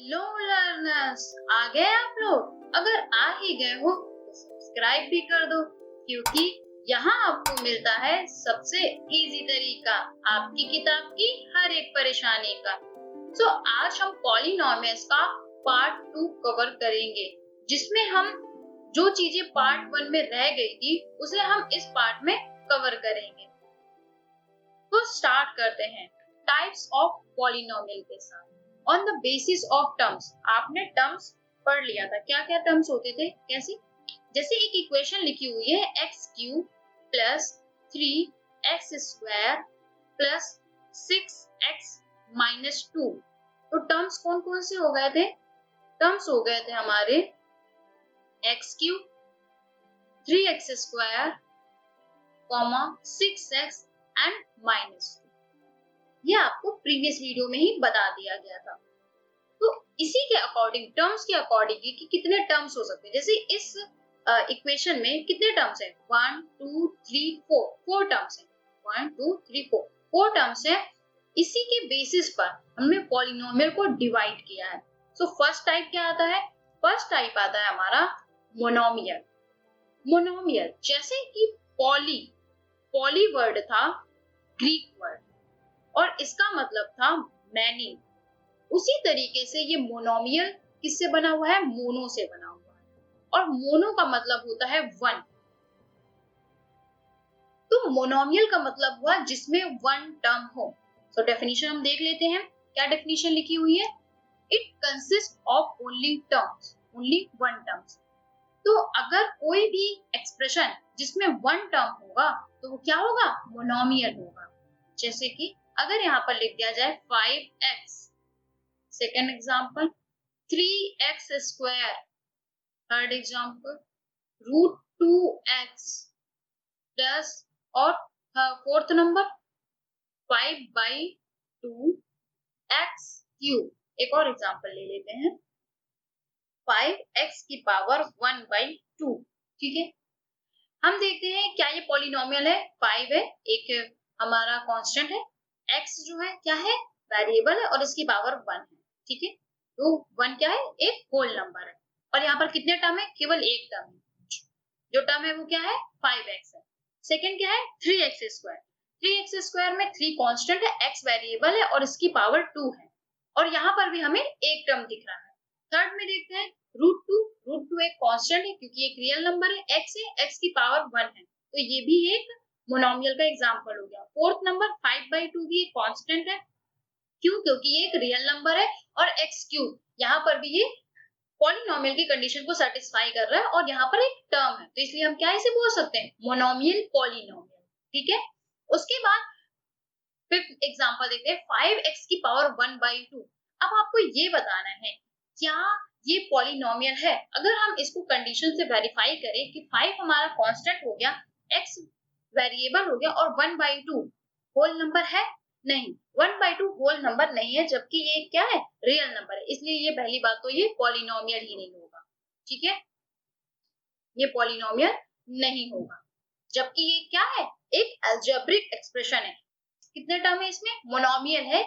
Hello learners, आ गए आप लोग? अगर आ ही गए हो तो सब्सक्राइब भी कर दो, क्योंकि यहाँ आपको मिलता है सबसे इजी तरीका आपकी किताब की हर एक परेशानी का। आज हम पॉलिनॉमियल्स का पार्ट 2 कवर करेंगे, जिसमें हम जो चीजें पार्ट 1 में रह गई थी उसे हम इस पार्ट में कवर करेंगे। तो स्टार्ट करते हैं टाइप्स ऑफ पॉलिनोमियल के साथ। On the basis of terms, आपने टर्म्स पढ़ लिया था, क्या क्या टर्म्स होते थे, कैसे? जैसे एक इक्वेशन लिखी हुई है x cube plus 3x square plus 6x minus 2। तो टर्म्स कौन कौन से हो गए थे? टर्म्स हो गए थे हमारे x cube, 3x square, 6x and minus 2। ये आपको प्रीवियस वीडियो में ही बता दिया गया था। तो इसी के अकॉर्डिंग, टर्म्स के अकॉर्डिंग कि कितने टर्म्स हो सकते हैं। जैसे इस इक्वेशन में कितने टर्म्स हैं? 1 2 3 4, 4 टर्म्स हैं। 1 2 3 4, 4 टर्म्स हैं। इसी के बेसिस पर हमने पॉलिनोमियल को डिवाइड किया है। फर्स्ट टाइप क्या आता है? फर्स्ट टाइप आता है हमारा मोनोमियल। मोनोमियल जैसे कि पॉली, पॉली वर्ड था ग्रीक वर्ड और इसका मतलब था मैनी। उसी तरीके से ये मोनोमियल किससे बना हुआ है? मोनो से बना हुआ है, और मोनो का मतलब होता है वन। तो मोनोमियल का मतलब हुआ जिसमें वन टर्म हो। डेफिनेशन हम देख लेते हैं। क्या डेफिनेशन लिखी हुई है? It consist of only terms, only one terms. तो अगर कोई भी एक्सप्रेशन जिसमें वन टर्म होगा तो वो क्या होगा? मोनोमियल होगा। जैसे कि अगर यहाँ पर लिख दिया जाए 5x, second example 3x square, third example √2x plus, और फोर्थ नंबर 5/2x क्यूब। एक और एग्जाम्पल ले लेते हैं, 5x की पावर 1/2। ठीक है, हम देखते हैं क्या ये पॉलिनोमियल है? 5 है, एक हमारा कांस्टेंट है, x जो है क्या है? वेरिएबल है, और इसकी पावर 1 है। ठीक है, तो 1 क्या है? एक होल नंबर है। और यहाँ पर कितने टर्म है? केवल एक टर्म है। जो टर्म है वो क्या है? 5x है। सेकंड क्या है? 3x square. 3x स्क्वायर में 3 कांस्टेंट है, x वेरिएबल है, और इसकी पावर 2 है। और यहाँ पर भी हमें एक टर्म दिख रहा है। थर्ड में देखते हैं √2। √2 एक कांस्टेंट है क्योंकि एक रियल नंबर है, x है, x की पावर 1 है, तो ये भी एक मोनोमियल का एग्जांपल हो गया। फोर्थ नंबर 5/2 भी एक कांस्टेंट है, क्यों? क्योंकि ये एक रियल नंबर है, और x क्यूब यहाँ पर भी ये पॉलिनोमियल की कंडीशन को सेटिस्फाई कर रहा है, और यहाँ पर एक टर्म है, तो इसलिए हम क्या इसे बोल सकते हैं? Monomial polynomial. ठीक है, उसके बाद फिफ्थ एग्जांपल देखते हैं 5x की पावर 1/2। अब आपको ये बताना है क्या ये पॉलिनोमियल है। अगर हम इसको कंडीशन से वेरीफाई करें कि 5 हमारा कांस्टेंट हो गया, x वेरिएबल हो गया, और 1/2 होल नंबर है? नहीं, 1/2 होल नंबर नहीं है, जबकि ये क्या है? रियल नंबर है, इसलिए ये पहली बात तो ये पॉलिनोमियल ही नहीं होगा। ठीक है, ये पॉलिनोमियल नहीं होगा, जबकि ये क्या है? एक अलजेब्रिक एक्सप्रेशन है। कितने टर्म है इसमें? मोनोमियल है,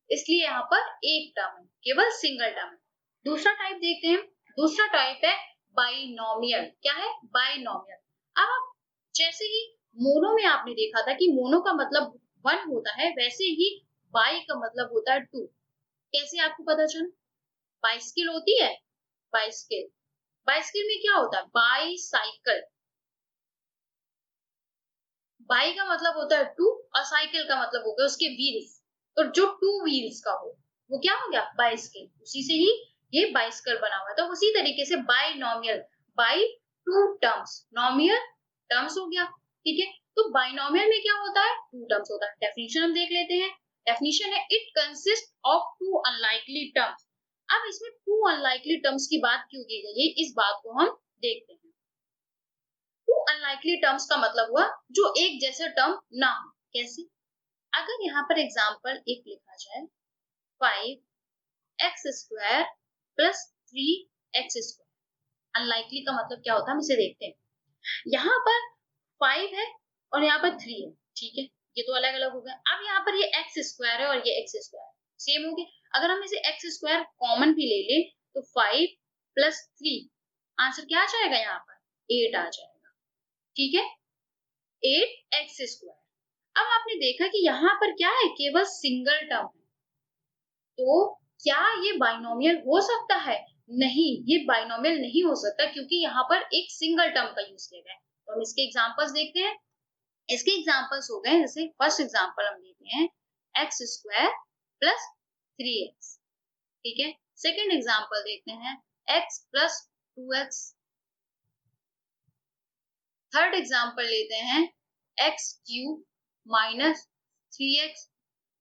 इसलिए यहाँ पर एक टर्म है, केवल सिंगल टर्म है। दूसरा टाइप देखते हैं। दूसरा टाइप है बाइनोमियल। क्या है? बाइनोमियल। अब आप जैसे ही मोनो में आपने देखा था कि मोनो का मतलब 1 होता है, वैसे ही बाई का मतलब होता है 2। कैसे आपको पता चला? बाइसिकल होती है, बाइसिकल, बाइसिकल में क्या होता है? बाईसाइकिल। बाई का मतलब होता है 2, और साइकिल का मतलब हो गया उसके व्हील्स। तो जो 2 व्हील्स का हो वो क्या हो गया? बाइसिकल। उसी से ही ये बाइसिकल बना हुआ है। तो उसी तरीके से बाइनोमियल, बाई 2 टर्म्स, नोमियल टर्म्स हो गया। ठीक है, तो बाइनोमियल में क्या होता है? 2 टर्म्स होता है। डेफिनेशन हम देख लेते हैं। डेफिनेशन है it consist of 2 unlikely terms. अब इसमें 2 अनलाइकली टर्म्स की बात क्यों की गई है, इस बात को हम देखते हैं। टू अनलाइकली टर्म्स का मतलब हुआ जो एक जैसे टर्म ना हो। कैसे? अगर यहाँ पर एग्जांपल एक लिखा जाए 5x square plus 3x square, unlikely का मतलब क्या होता है हम इसे देखते हैं। यहाँ पर 5 है और यहाँ पर 3 है। ठीक है, ये तो अलग अलग हो गया। अब यहाँ पर ये x स्क्वायर है और ये x स्क्वायर सेम हो गया। अगर हम इसे एक्स स्क्वायर कॉमन भी ले ले तो 5 प्लस 3 आंसर क्या आ जाएगा यहाँ पर 8 आ जाएगा। ठीक है, 8 एक्स स्क्वायर। अब आपने देखा कि यहाँ पर क्या है, केवल सिंगल टर्म है, तो क्या ये बाइनोमियल हो सकता है? नहीं, ये बाइनोमियल नहीं हो सकता क्योंकि यहाँ पर एक सिंगल टर्म का यूज किया गया है। तो हम इसके एग्जांपल्स देखते हैं। इसके एग्जांपल्स हो गए, जैसे फर्स्ट एग्जांपल हम लेते हैं एक्स स्क्वायर प्लस 3x। ठीक है, सेकेंड एग्जांपल देखते हैं x plus 2x। Third example लेते हैं x cube minus 3x।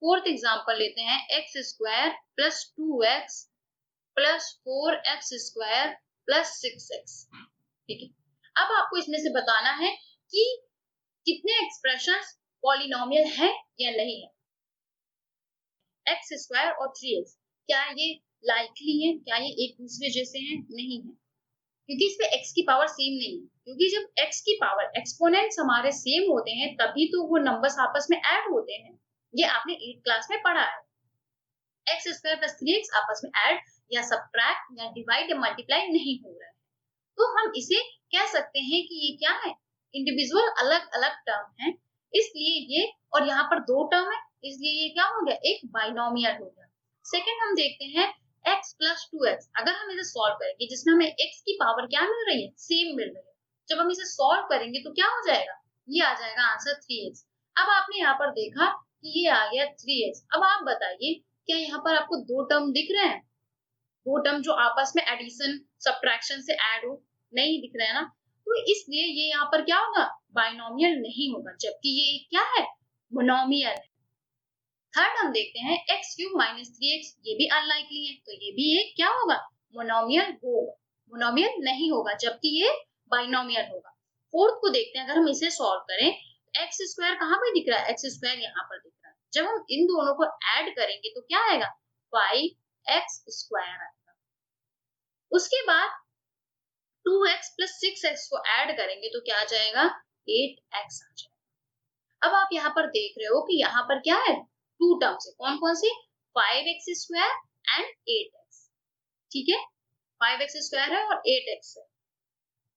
Fourth example लेते हैं x square plus 2x plus 4x square plus 6x। ठीक है, अब आपको इसमें से बताना है कि कितने एक्सप्रेशंस पॉलिनोमियल है या नहीं है। एक्स स्क्वायर और 3x क्या ये लाइकली है, क्या ये एक दूसरे जैसे हैं? नहीं है, क्योंकि इसमें x की पावर सेम नहीं है, क्योंकि जब x की पावर एक्सपोनेंट्स हमारे सेम होते हैं तभी तो वो नंबर्स आपस में ऐड होते हैं। ये आपने 8th क्लास में पढ़ा है। एक्स स्क्वायर प्लस 3x आपस में ऐड या सब्ट्रैक्ट या डिवाइड या मल्टीप्लाई नहीं हो रहा है, तो हम इसे कह सकते हैं कि ये क्या है, इंडिविजुअल अलग अलग टर्म है, इसलिए ये, और यहाँ पर दो टर्म है इसलिए ये क्या हो गया, एक बाइनोमियल हो गया। सेकंड हम देखते हैं x प्लस 2x। अगर हम इसे सॉल्व करेंगे जिसमें हमें x की पावर क्या मिल रही है, सेम मिल रही है, जब हम इसे सॉल्व करेंगे तो क्या हो जाएगा, ये आ जाएगा आंसर 3x। अब आपने यहाँ पर देखा कि ये आ गया 3x। अब आप बताइए क्या यहाँ पर आपको दो टर्म दिख रहे हैं, दो टर्म जो आपस में एडिशन सब्ट्रैक्शन से ऐड हो? नहीं दिख रहा है ना, तो इसलिए ये यहाँ पर क्या होगा, बाइनोमियल नहीं होगा, जबकि ये क्या है, मोनोमियल है। थर्ड हम देखते हैं एक्स क्यूब माइनस 3x। ये भी अनलाइकली है, तो ये भी एक क्या होगा, मोनोमियल होगा, मोनोमियल नहीं होगा, जबकि ये बाइनोमियल होगा। फोर्थ को देखते हैं, अगर हम इसे सॉल्व करें एक्स स्क्वायर कहाँ पे दिख रहा है, एक्स स्क्वायर यहाँ पर दिख रहा है, जब हम इन दोनों को ऐड करेंगे तो क्या आएगा, 5x स्क्वायर आएगा। उसके बाद 2x प्लस 6x को ऐड करेंगे तो क्या आ जाएगा, 8x आ जाएगा। अब आप यहाँ पर देख रहे हो कि यहाँ पर क्या है, टू टर्म्स है, कौन कौन सी, 5x स्क्वायर एंड 8x। ठीक है, 5x स्क्वायर है और 8x है,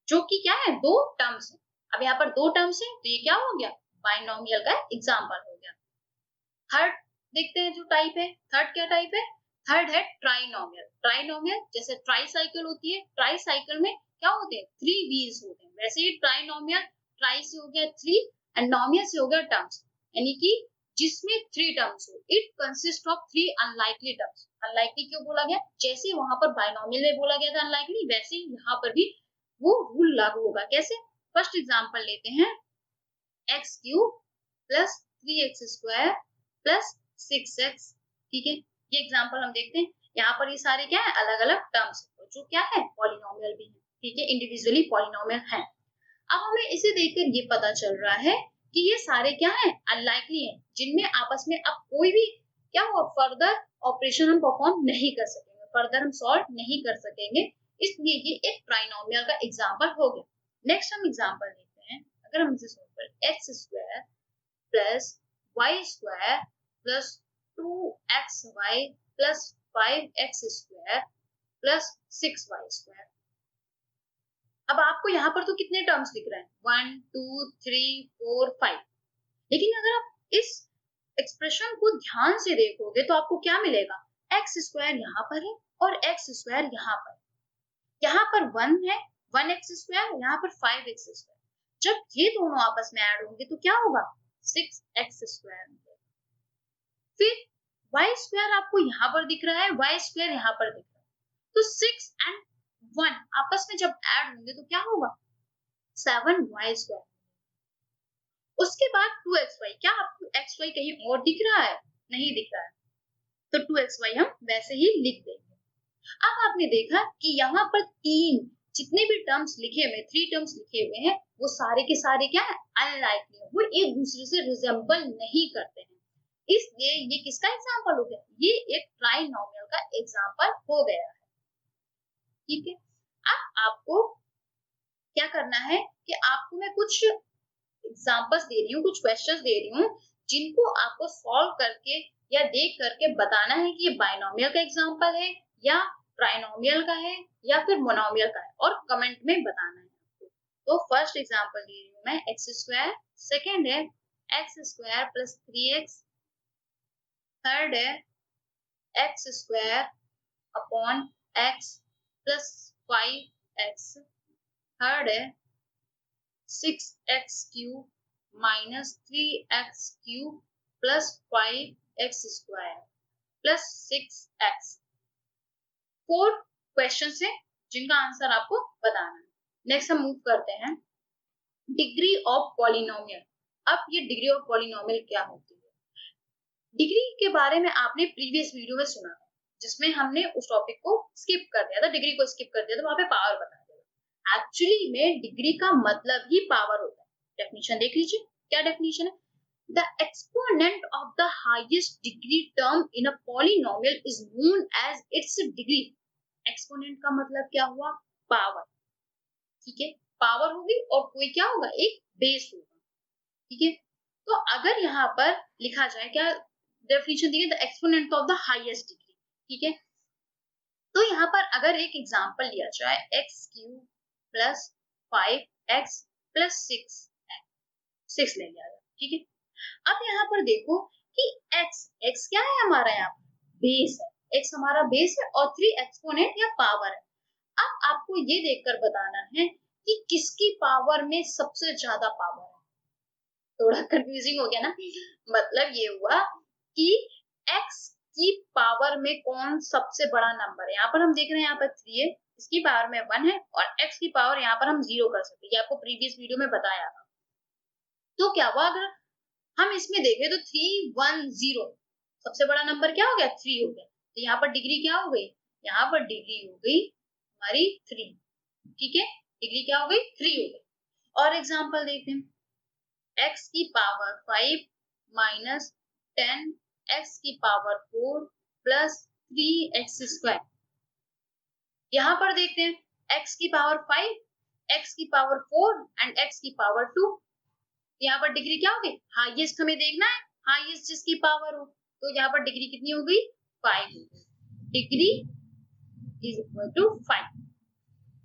जो कि क्या है, दो टर्म्स है। अब यहाँ पर दो टर्म्स है तो ये क्या हो गया, बाइनोमियल का एग्जांपल हो गया। थर्ड देखते हैं जो टाइप है, थर्ड क्या टाइप है, थर्ड है ट्राइनोमियल। ट्राइनोमियल जैसे ट्राईसाइकिल होती है, ट्राईसाइकिल में क्या होते हैं, 3 व्हील्स होते हैं, वैसे ही ट्राइनोमियल, ट्राई से हो गया 3 एंड नोमियल से हो गया टर्म्स, यानी कि जिसमें 3 टर्म्स हो। It consist of 3 unlikely terms. Unlikely क्यों बोला गया, जैसे वहां पर बाइनोमियल में बोला गया था अनलाइकली, वैसे ही यहाँ पर भी वो रूल लागू होगा। कैसे, फर्स्ट एग्जांपल लेते हैं x cube plus 3x square plus 6x। ठीक है, ये एग्जांपल हम देखते हैं, यहाँ पर ये सारे क्या है, अलग अलग टर्म्स जो क्या है, पॉलिनोमियल भी है। ठीक है, इंडिविजुअली पॉलिनोमियल है। अब हमें इसे देखकर ये पता चल रहा है कि ये सारे क्या है, अनलाइकली है, जिनमें आपस में अब कोई भी क्या हो, फर्दर ऑपरेशन हम परफॉर्म नहीं कर सकेंगे, फर्दर हम सॉल्व नहीं कर सकेंगे, इसलिए ये एक ट्राइनोमियल का एग्जांपल हो गया। नेक्स्ट हम एग्जांपल देखते हैं, अगर हम इसे सॉल्व करें x square plus y square plus 2xy plus 5x square plus 6y square. अब आपको यहाँ पर तो कितने टर्म्स दिख रहे हैं, 1 2 3 4 5, लेकिन अगर आप इस एक्सप्रेशन को ध्यान से देखोगे तो आपको क्या मिलेगा, एक्स स्क्वायर यहाँ पर है और एक्स स्क्वायर यहाँ पर, यहाँ पर 1 है 1x स्क्वायर, यहाँ पर 5x स्क्वायर, जब ये दोनों आपस में ऐड होंगे तो क्या होगा, 6x स्क्वायर। फिर y स्क्वायर आपको यहाँ पर दिख रहा है, y स्क्वायर यहाँ पर दिख रहा है, तो 6 एंड 1 आपस में जब ऐड होंगे तो क्या होगा, 7y स्क्वायर। उसके बाद 2xy, क्या आपको xy कहीं और दिख रहा है, नहीं दिख रहा है, तो 2xy हम वैसे ही लिख देंगे। अब आपने देखा कि यहाँ पर तीन जितने भी टर्म्स लिखे हुए, 3 टर्म्स लिखे हुए हैं, वो सारे के सारे क्या है, अनलाइकली है, वो एक दूसरे से रिजेम्बल नहीं करते हैं, इसलिए ये किसका एग्जांपल हो गया, ये एक ट्राइनोमियल का एग्जांपल हो गया है। ठीक है, अब आपको क्या करना है कि आपको मैं कुछ एग्जांपल्स दे रही हूँ, कुछ क्वेश्चंस दे रही हूँ, जिनको आपको सॉल्व करके या देख करके बताना है कि ये बाइनोमियल का एग्जांपल है या ट्राइनोमियल का है या फिर मोनोमियल का है और कमेंट में बताना है आपको। तो फर्स्ट एग्जांपल ले रही हूँ मैं एक्स स्क्वायर, सेकेंड है x square plus 3x, third है x square upon x plus 5x, third है 6x cube minus 3x cube plus 5x square plus 6x। 4 question है जिनका आंसर आपको बताना है। नेक्स्ट हम मूव करते हैं डिग्री ऑफ पॉलिनोमियल। अब ये डिग्री ऑफ पॉलिनोमियल क्या होती है? डिग्री के बारे में आपने प्रीवियस वीडियो में सुना था, जिसमें हमने उस टॉपिक को स्किप कर दिया था, डिग्री को स्किप कर दिया था, वहां पे पावर बता दिया। एक्चुअली में डिग्री का मतलब ही पावर होता है। डेफिनेशन देख लीजिए, क्या डेफिनेशन है? The exponent of the highest degree term in a polynomial is known as its degree. Exponent का मतलब क्या हुआ? पावर। ठीक है, पावर होगी और कोई क्या होगा? एक बेस होगा। ठीक है, तो अगर यहाँ पर लिखा जाए, क्या डेफिनेशन दी है? The exponent of the highest degree. ठीक है, तो यहाँ पर अगर एक एग्जांपल लिया जाए x cube plus 5x plus 6 ले लिया जाए। ठीक है, अब यहाँ पर देखो कि x क्या है हमारा? यहाँ पर बेस है, x हमारा बेस है और 3 एक्सपोनेंट या पावर है। अब आपको ये देखकर बताना है कि किसकी पावर में सबसे ज्यादा पावर है। थोड़ा कंफ्यूजिंग हो गया ना? मतलब ये हुआ कि x की पावर में कौन सबसे बड़ा नंबर है। यहाँ पर हम देख रहे हैं, यहाँ पर 3 है, इसकी पावर में 1 है और x की पावर यहाँ पर हम 0 कर सकते हैं। ये आपको प्रीवियस वीडियो में बताया था। तो क्या हुआ, अगर हम इसमें देखें तो 3 1 0 सबसे बड़ा नंबर क्या हो गया? 3 हो गया। तो यहाँ पर डिग्री क्या हो गई? यहाँ पर डिग्री हो गई हमारी 3। ठीक है, डिग्री क्या हो गई? 3 हो गई। और एग्जांपल देखते हैं, x की पावर 5 माइनस 10 x की पावर 4 प्लस 3x स्क्वायर। यहाँ पर देखते हैं x की पावर 5, x की पावर 4 एंड x की पावर 2। यहाँ पर डिग्री क्या होगी? हाईएस्ट हमें देखना है, हाईएस्ट जिसकी पावर हो। तो यहाँ पर डिग्री कितनी हो गई? 5 हो गई। Degree is equal to 5।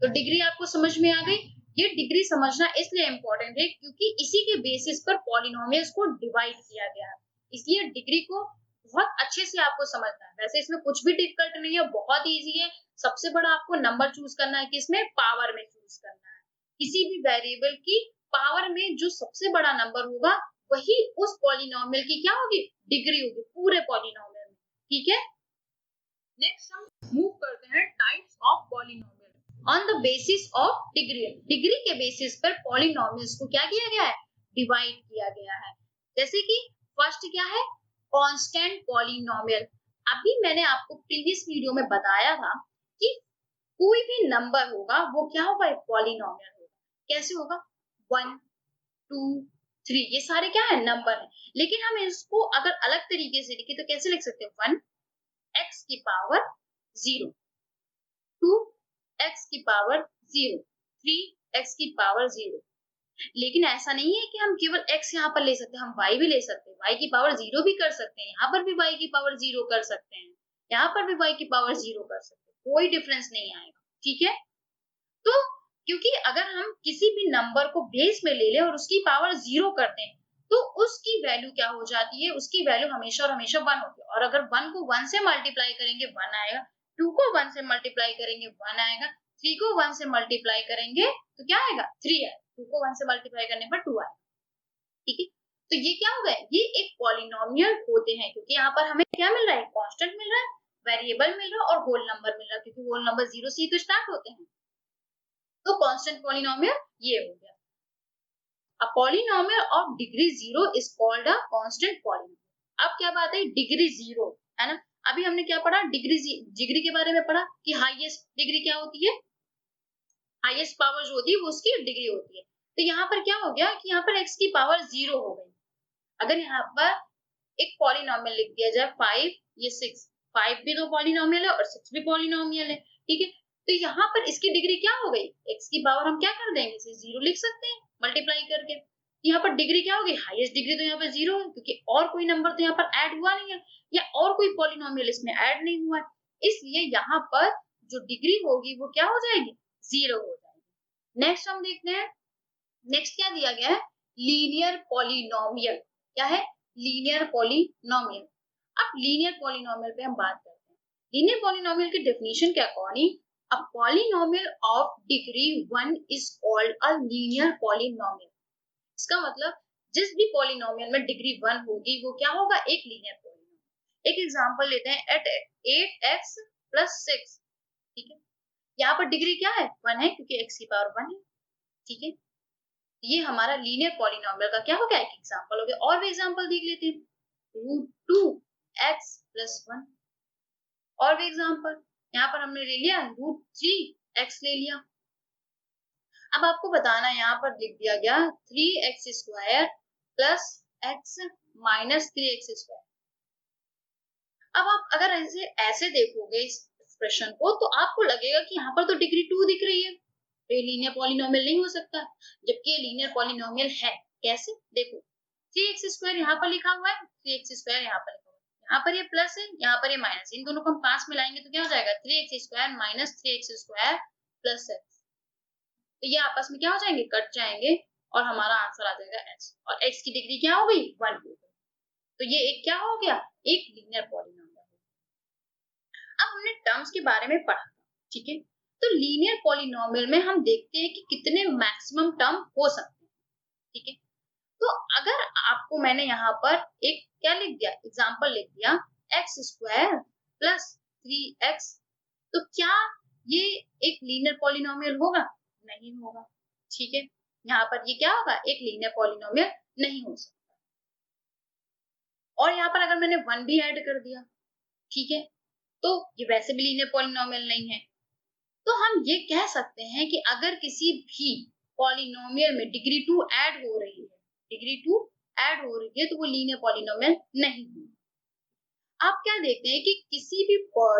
तो डिग्री आपको समझ में आ गई। ये डिग्री समझना इसलिए इम्पोर्टेंट है क्योंकि इसी के बेसिस पर पॉलिनोमियल्स को डिवाइड किया गया है। इसलिए डिग्री को बहुत अच्छे से आपको समझना है। वैसे इसमें कुछ भी डिफिकल्ट नहीं है, बहुत इजी है। सबसे बड़ा आपको नंबर चूज करना है, किसमें? पावर में चूज करना है। किसी भी वेरिएबल की पावर में जो सबसे बड़ा नंबर होगा वही उस पॉलिनोमियल की क्या होगी? डिग्री होगी, पूरे पॉलिनोमियल में। ठीक है, नेक्स्ट हम मूव करते हैं types of polynomial on the basis of degree. Degree के बेसिस पर पॉलिनोमियल्स को क्या किया गया है? डिवाइड किया गया है। जैसे कि फर्स्ट क्या है? Constant polynomial. अभी मैंने आपको प्रीवियस वीडियो में बताया था कि कोई भी नंबर होगा वो क्या होगा? एक पॉलिनोमियल होगा। कैसे होगा? 1 2 3 ये सारे क्या है? नंबर है। लेकिन हम इसको अगर अलग तरीके से लिखे तो कैसे लिख सकते हैं? 1 x की पावर 0, 2 x की पावर 0, 3 x की पावर 0। लेकिन ऐसा नहीं है कि हम केवल x यहाँ पर ले सकते हैं, हम y भी ले सकते हैं, y की पावर 0 भी कर सकते हैं, यहाँ पर भी y की पावर 0 कर सकते हैं, यहाँ पर भी y की पावर 0 कर सकते हैं, कोई डिफरेंस नहीं आएगा। ठीक है, तो क्योंकि अगर हम किसी भी नंबर को बेस में ले लें और उसकी पावर 0 कर दें तो उसकी वैल्यू क्या हो जाती है? उसकी वैल्यू हमेशा और हमेशा 1 होती है। और अगर 1 को 1 से मल्टीप्लाई करेंगे 1 आएगा, 2 को 1 से मल्टीप्लाई करेंगे 1 आएगा, 3 को 1 से मल्टीप्लाई करेंगे तो क्या आएगा? 3 आएगा, 2 को 1 से मल्टीप्लाई करने पर 2 आएगा। ठीक है, तो ये क्या हो गया? ये एक पॉलिनोमियल होते हैं क्योंकि यहाँ पर हमें क्या मिल रहा है? कांस्टेंट मिल रहा है, वेरिएबल मिल रहा है और होल नंबर मिल रहा है, क्योंकि होल नंबर 0 से ही तो स्टार्ट होते हैं। तो कांस्टेंट पॉलिनोमियल ये हो गया। A polynomial of degree 0 is called a constant polynomial। अब क्या बात है? डिग्री 0 है ना। अभी हमने क्या पढ़ा? डिग्री के बारे में पढ़ा कि हाईएस्ट डिग्री क्या होती है? हाईएस्ट पावर जो होती है वो उसकी डिग्री होती है। तो यहाँ पर क्या हो गया कि यहाँ पर x की पावर 0 हो गई। अगर यहाँ पर एक पॉलिनोमियल लिख दिया जाए 5 ये 6, 5 भी तो पॉलिनोमियल है और 6 भी पॉलिनोमियल है। ठीक है, तो यहाँ पर इसकी डिग्री क्या हो गई? x की पावर हम क्या कर देंगे? इसे 0 लिख सकते हैं मल्टीप्लाई करके। यहाँ पर डिग्री क्या होगी, हाईएस्ट डिग्री तो यहाँ पर 0 है क्योंकि और कोई नंबर तो यहाँ पर ऐड हुआ नहीं है या और कोई पॉलिनोमियल इसमें ऐड नहीं हुआ है, इसलिए यहाँ पर जो डिग्री होगी वो क्या हो जाएगी, 0 हो जाएगी। नेक्स्ट हम देखते हैं, नेक्स्ट क्या दिया गया है, लीनियर पॉलिनोमियल। क्या है, लीनियर पॉलिनोमियल। अब लीनियर पॉलिनोमियल पे हम बात करते हैं। लीनियर पॉलिनोमियल की डेफिनेशन के according a polynomial of degree 1 is called a linear polynomial। इसका मतलब जिस भी पॉलिनोमियल में डिग्री 1 होगी वो क्या होगा, एक लीनियर पॉलिनोमियल। एक एग्जांपल लेते हैं, एट 8x + 6, ठीक है, यहाँ पर डिग्री क्या है, 1 है क्योंकि x की पावर 1 है, ठीक है, ये हमारा लीनियर पॉलिनोमियल का क्या हो गया, एक एग्जांपल हो गया। और भी एग्जांपल देख लेते हैं, √2x + 1, और भी एग्जांपल, यहाँ पर हमने ले लिया √3x ले लिया। अब आपको बताना, यहाँ पर लिख दिया गया 3x² + x - 3x²। अब आप अगर ऐसे देखोगे इस एक्सप्रेशन को तो आपको लगेगा कि यहाँ पर तो डिग्री 2 दिख रही है, ये लीनियर पॉलिनोमियल नहीं हो सकता, जबकि ये लीनियर पॉलिनोमियल है। कैसे, देखो 3x² यहाँ पर लिखा हुआ है, 3x² यहाँ पर लिखा हुआ है, यहाँ पर ये प्लस है, यहाँ पर ये माइनस, इन दोनों को हम पास में लाएंगे तो क्या हो जाएगा, 3x² - 3x² + x। तो ये आपस में क्या हो जाएंगे, कट जाएंगे और हमारा आंसर आ जाएगा x, और x की डिग्री क्या हो गई, 1 हो गई। तो ये एक क्या हो गया, एक लीनियर पॉलिनोमियल। अब हमने टर्म्स के बारे में पढ़ा, ठीक है, तो लीनियर पॉलिनोमियल में हम देखते हैं कि कितने मैक्सिमम टर्म हो सकते हैं, ठीक है। तो अगर आपको मैंने यहाँ पर एक क्या लिख दिया, एग्जांपल लिख दिया x² + 3x, तो क्या ये एक लीनियर पॉलिनोमियल होगा, नहीं होगा, ठीक है, यहाँ पर ये क्या होगा, एक लीनियर पॉलिनोमियल नहीं हो सकता। और यहाँ पर अगर मैंने 1 भी ऐड कर दिया, ठीक है, तो ये वैसे भी लीनियर पॉलिनोमियल नहीं है। तो हम ये कह सकते हैं कि अगर किसी भी पॉलिनोमियल में डिग्री 2 ऐड हो रही है, डिग्री 2 ऐड हो रही है, तो वो लीनियर पॉलिनोमियल नहीं है। आप क्या देखते हैं कि किसी भी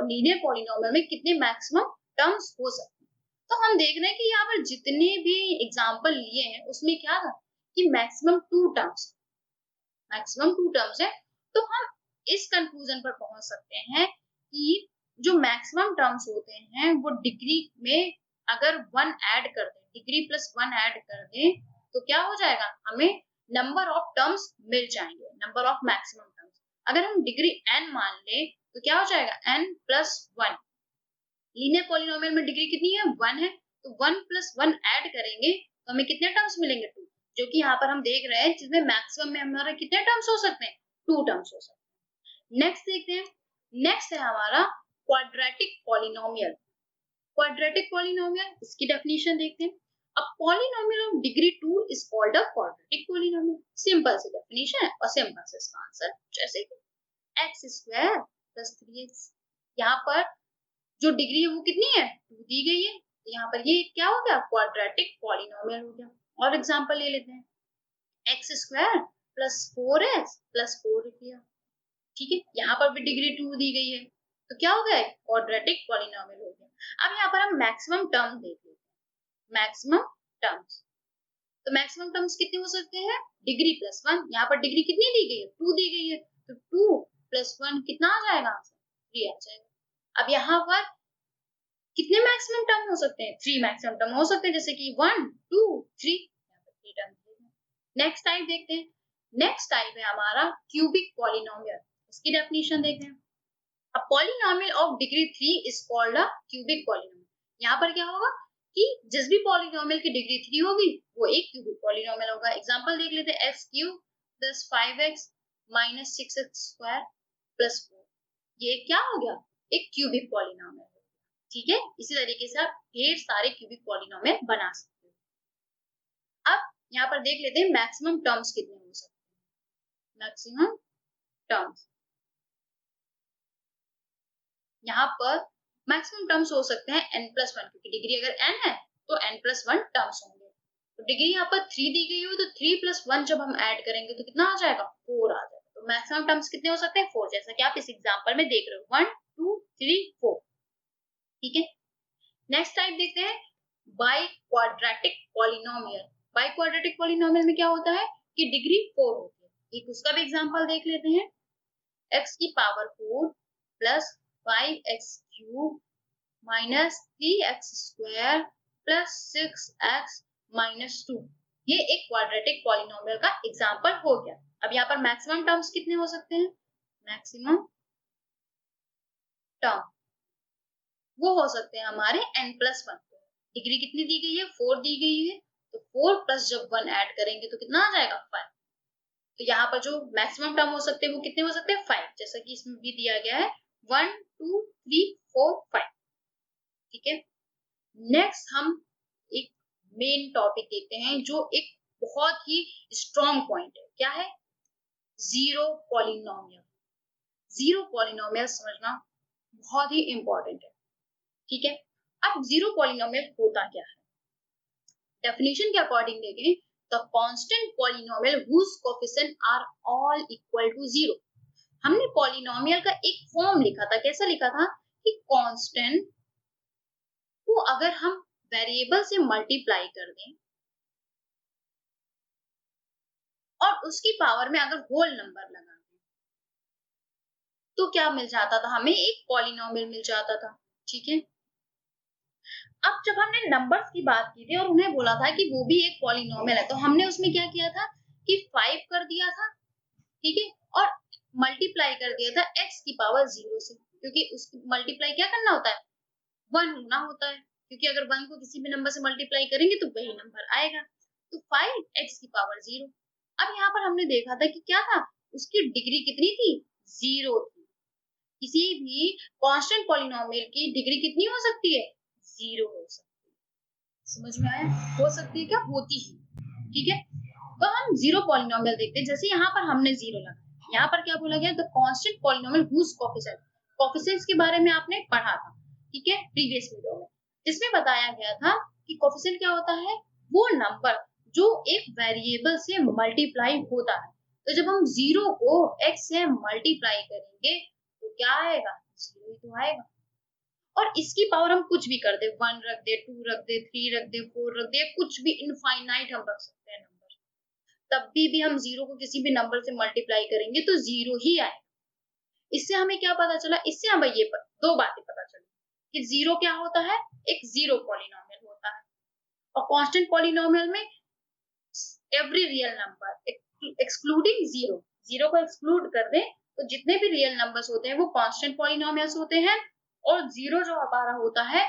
लीनियर पॉलिनोमियल में कितने मैक्सिमम टर्म्स हो सकते हैं। तो हम देख रहे हैं कि यहाँ पर जितने भी एग्जांपल लिए हैं उसमें क्या था कि मैक्सिमम 2 टर्म्स, मैक्सिमम 2 टर्म्स है। तो हम इस कंक्लूजन पर पहुंच सकते हैं कि जो मैक्सिमम टर्म्स होते हैं वो डिग्री में अगर 1 ऐड कर दें, डिग्री +1 ऐड कर दें, तो क्या हो जाएगा, हमें नंबर ऑफ टर्म्स मिल जाएंगे, नंबर ऑफ मैक्सिमम टर्म्स। अगर हम डिग्री n मान लें तो क्या हो जाएगा, n + 1। लीनियर पॉलिनोमियल में डिग्री कितनी है, 1 है, तो 1 + 1 ऐड करेंगे तो हमें कितने टर्म्स मिलेंगे, 2, जो कि यहाँ पर हम देख रहे हैं जिसमें मैक्सिमम में हमारे कितने टर्म्स हो सकते हैं, 2 टर्म्स हो सकते हैं। नेक्स्ट देखते हैं, नेक्स्ट है हमारा क्वाड्रेटिक पॉलिनोमियल। क्वाड्रेटिक पॉलिनोमियल, इसकी डेफिनेशन देखते हैं। A polynomial of degree 2 is called a quadratic polynomial। Simple सी डेफिनेशन है और सिंपल से इसका आंसर, जैसे कि x² + 3x, यहाँ पर जो डिग्री है वो कितनी है, 2 दी गई है, तो यहाँ पर ये क्या हो गया, क्वाड्रेटिक पॉलिनोमियल हो गया। और एग्जांपल ले लेते हैं, x² + 4x + 4 लिख लिया, ठीक है, यहाँ पर भी डिग्री 2 दी गई है, तो क्या हो गया, क्वाड्रेटिक पॉलिनोमियल हो गया। अब यहाँ पर हम मैक्सिमम टर्म देख लेते हैं, मैक्सिमम टर्म्स, तो मैक्सिमम टर्म्स कितने हो सकते हैं, डिग्री +1, यहाँ पर डिग्री कितनी दी गई है, 2 दी गई है, तो 2 + 1 कितना आ जाएगा आंसर, 3 आ जाएगा। अब यहाँ पर कितने मैक्सिमम टर्म हो सकते हैं, 3 मैक्सिमम टर्म हो सकते हैं, जैसे कि 1 2 3, यहाँ पर 3 टर्म। नेक्स्ट टाइप देखते हैं, नेक्स्ट टाइप है हमारा क्यूबिक पॉलिनोमियल, इसकी डेफिनेशन देखते हैं। A polynomial of degree 3 is called a cubic polynomial। यहाँ पर क्या होगा कि जिस भी पॉलिनोमियल की डिग्री 3 होगी वो एक क्यूबिक पॉलिनोमियल होगा। एग्जांपल देख लेते हैं, x³ + 5x - 6x² + 4, ये क्या हो गया, एक क्यूबिक पॉलिनोमियल, ठीक है। इसी तरीके से आप ढेर सारे क्यूबिक पॉलिनोमियल बना सकते हो। अब यहाँ पर देख लेते हैं मैक्सिमम टर्म्स कितने हो सकते हैं, मैक्सिमम टर्म्स, यहाँ पर मैक्सिमम टर्म्स हो सकते हैं n+1, क्योंकि डिग्री अगर n है तो n+1 टर्म्स होंगे। तो डिग्री यहाँ पर 3 दी गई हो तो 3 + 1 जब हम ऐड करेंगे तो कितना आ जाएगा, 4 आ जाएगा। तो मैक्सिमम टर्म्स कितने हो सकते हैं, 4, जैसा कि आप इस एग्जांपल में देख रहे हो, 1 2 3 4, ठीक है। नेक्स्ट टाइप देखते हैं by quadratic polynomial. By quadratic polynomial में क्या होता है कि डिग्री 4 होती है। एक उसका भी एग्जांपल देख लेते हैं। x की power 4 plus 5x cube minus 3x square plus 6x minus 2। ये एक क्वाड्रेटिक पॉलिनोमियल का एग्जांपल हो गया। अब यहाँ पर मैक्सिमम टर्म्स कितने हो सकते हैं? मैक्सिमम टर्म वो हो सकते हैं हमारे n+1। डिग्री कितनी दी गई है? 4 दी गई है, तो 4 प्लस जब 1 ऐड करेंगे तो कितना आ जाएगा? 5। तो यहाँ पर जो मैक्सिमम टर्म हो सकते हैं वो कितने हो सकते हैं? 5, जैसा कि इसमें भी दिया गया है 1 2 3 4 5। ठीक है, नेक्स्ट हम एक मेन टॉपिक देखते हैं जो एक बहुत ही स्ट्रॉन्ग पॉइंट है। क्या है? Zero polynomial. जीरो पॉलिनोमियल समझना बहुत ही इंपॉर्टेंट है। ठीक है, अब जीरो पॉलिनोमियल होता क्या है? डेफिनेशन के अकॉर्डिंग देखें तो constant polynomial whose coefficient are all equal to 0। हमने पॉलिनोमियल का एक फॉर्म लिखा था। कैसा लिखा था कि कांस्टेंट को अगर हम वेरिएबल से मल्टीप्लाई कर दें और उसकी पावर में अगर होल नंबर लगा दें तो क्या मिल जाता था? हमें एक पॉलिनोमियल मिल जाता था। ठीक है, अब जब हमने नंबर्स की बात की थी और उन्हें बोला था कि वो भी एक पॉलिनोमियल है, तो हमने उसमें क्या किया था कि 5 कर दिया था। ठीक है, और मल्टीप्लाई कर दिया था x की पावर 0 से, क्योंकि उसकी मल्टीप्लाई क्या करना होता है? 1 होना होता है, क्योंकि अगर 1 को किसी भी नंबर से मल्टीप्लाई करेंगे तो वही नंबर आएगा। तो 5 x की पावर 0। अब यहाँ पर हमने देखा था कि क्या था? उसकी डिग्री कितनी थी? 0 थी। किसी भी कांस्टेंट पॉलिनोमियल की डिग्री कितनी हो सकती है? 0 हो सकती है। समझ में आया? हो सकती है क्या? होती ही। ठीक है, तो हम जीरो पॉलिनोमियल देखते हैं। जैसे यहाँ पर हमने 0 लगाया, यहाँ पर क्या बोला गया? The constant polynomial whose coefficient. Coefficients के बारे में आपने पढ़ा था, ठीक है, प्रीवियस वीडियो में, जिसमें बताया गया था कि कोएफिशिएंट क्या होता है? वो नंबर जो एक वेरिएबल से मल्टीप्लाई होता है। तो जब हम 0 को x से मल्टीप्लाई करेंगे तो क्या आएगा? 0 ही तो आएगा। और इसकी पावर हम कुछ भी कर दे, 1 रख दे, 2 रख दे, 3 रख दे, 4 रख दे, कुछ भी इनफाइनाइट हम रख सकते हैं नंबर। तब भी हम 0 को किसी भी नंबर से मल्टीप्लाई करेंगे तो 0 ही आएगा। इससे हमें क्या पता चला? इससे हमें ये दो बातें पता चली कि 0 क्या होता है? एक जीरो पॉलिनोमियल होता है। और कांस्टेंट पॉलिनोमियल में एवरी रियल नंबर एक्सक्लूडिंग 0, 0 को एक्सक्लूड कर दें तो जितने भी रियल नंबर्स होते हैं वो कांस्टेंट पॉलिनोमियल्स होते हैं, और 0 जो हमारा होता है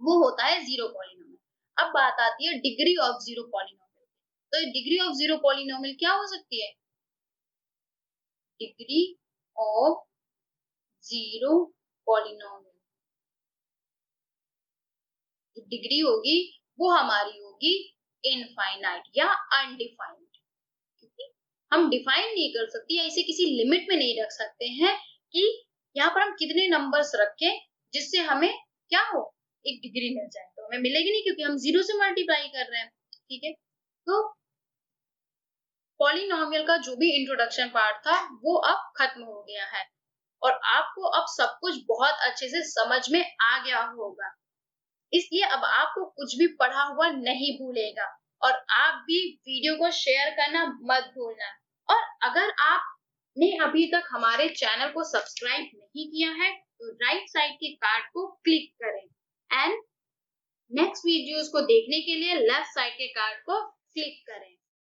वो होता है जीरो पॉलिनोमियल। अब बात आती है डिग्री ऑफ जीरो पॉलिनोमियल। तो डिग्री ऑफ जीरो पॉलिनोमियल क्या हो सकती है? Degree of zero polynomial degree होगी वो हमारी होगी इनफाइनाइट या अनडिफाइंड, क्योंकि हम डिफाइन नहीं कर सकते या इसे किसी लिमिट में नहीं रख सकते हैं कि यहाँ पर हम कितने नंबर्स रखें जिससे हमें क्या हो? एक डिग्री मिल जाए। तो हमें मिलेगी नहीं क्योंकि हम 0 से मल्टीप्लाई कर रहे हैं। ठीक है, तो पॉलिनोमियल का जो भी इंट्रोडक्शन पार्ट था वो अब खत्म हो गया है और आपको अब सब कुछ बहुत अच्छे से समझ में आ गया होगा। इसलिए अब आपको कुछ भी पढ़ा हुआ नहीं भूलेगा और आप भी वीडियो को शेयर करना मत भूलना। और अगर आपने अभी तक हमारे चैनल को सब्सक्राइब नहीं किया है तो राइट साइड के कार्ड को क्लिक करें एंड नेक्स्ट वीडियोस को देखने के लिए लेफ्ट साइड के कार्ड को क्लिक करें।